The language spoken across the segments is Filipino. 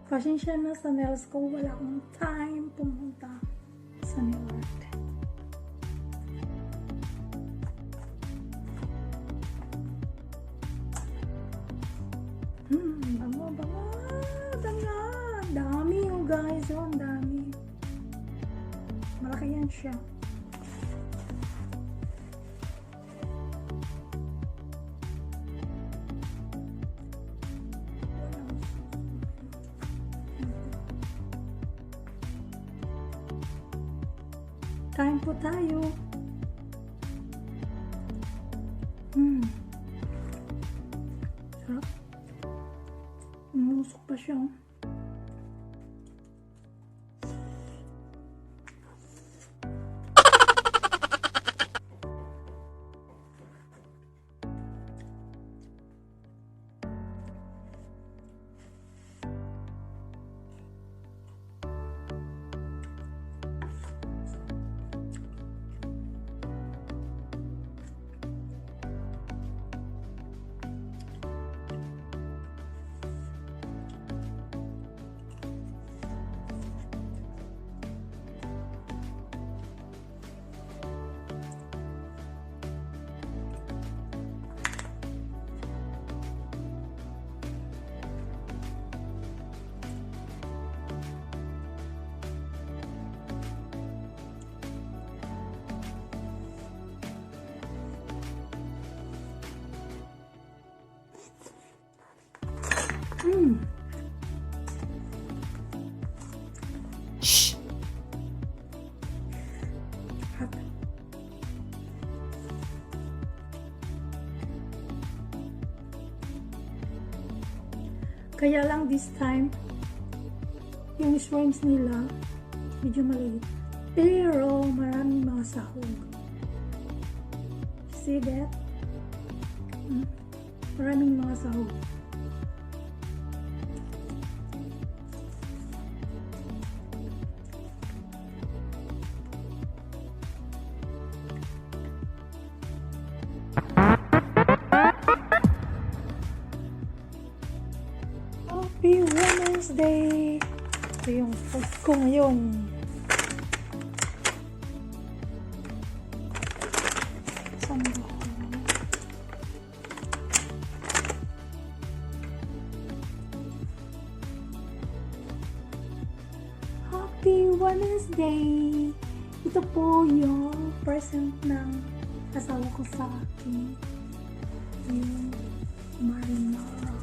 Pasensya na sa nails ko, wala akong time pumunta sa New York. Bango. Dami yung guys, oh, ang dami. Malaki yan siya. Kain po tayo. Sarap. Umusok pa siya. Shh. Hot. Kaya lang this time, yung shrimps nila, medyo maliit. Pero maraming mga sahog. See that? Maraming mga sahog. Happy Women's Day! Ito yung food ko ngayon. Saan ba ako? Happy Women's Day! Ito po yung present ng asawa ko sa akin. Yung marinara.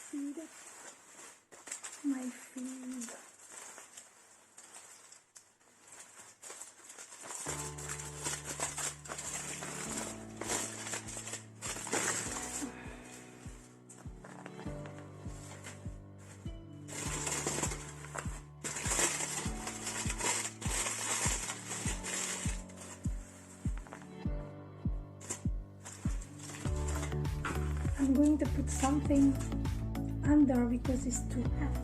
See that? My feet. I'm going to put something under because it's too hot.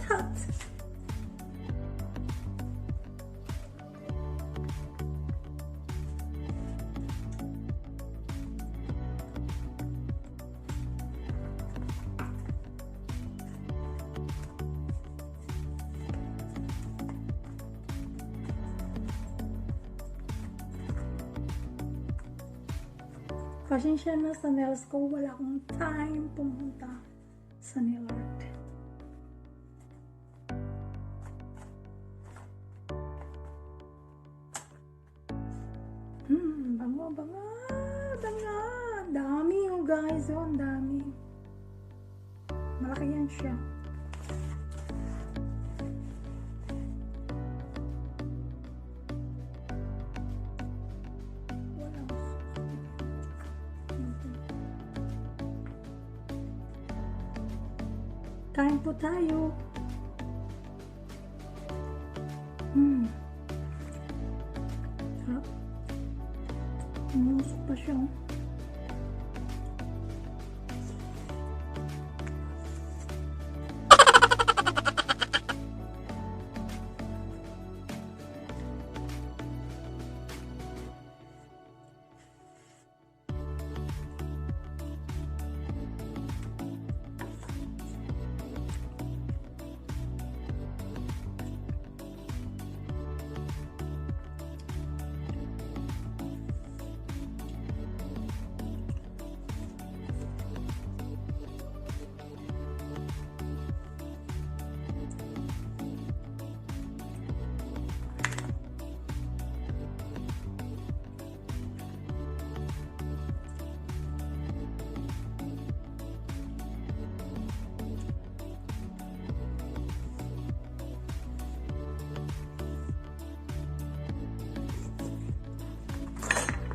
Hot. Pasensya na sa nails ko, wala akong time pumunta sa nail art. Bango. Dami yung guys, oh, ang dami. Malaki yan siya. Kain po tayo. Sarap. Umusok pa siya.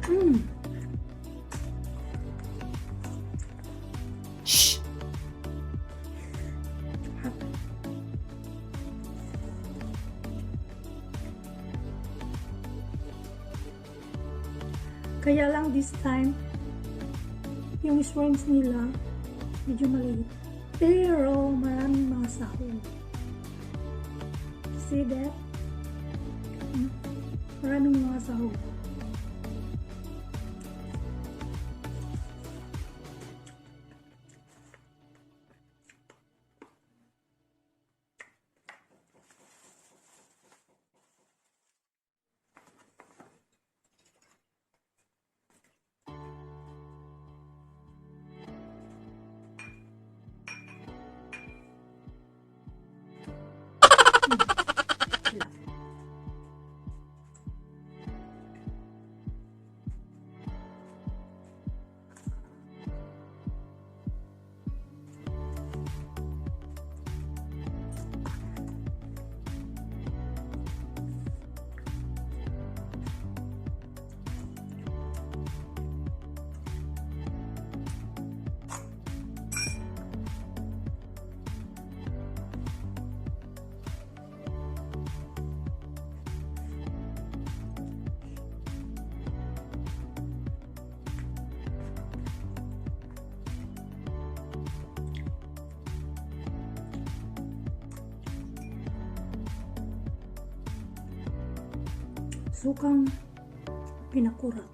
Mm. Shh! Kaya lang this time, yung shrimps nila, medyo maliit. Pero maraming mga sahog. See that? Maraming mga sahog. Sukang pinakurat.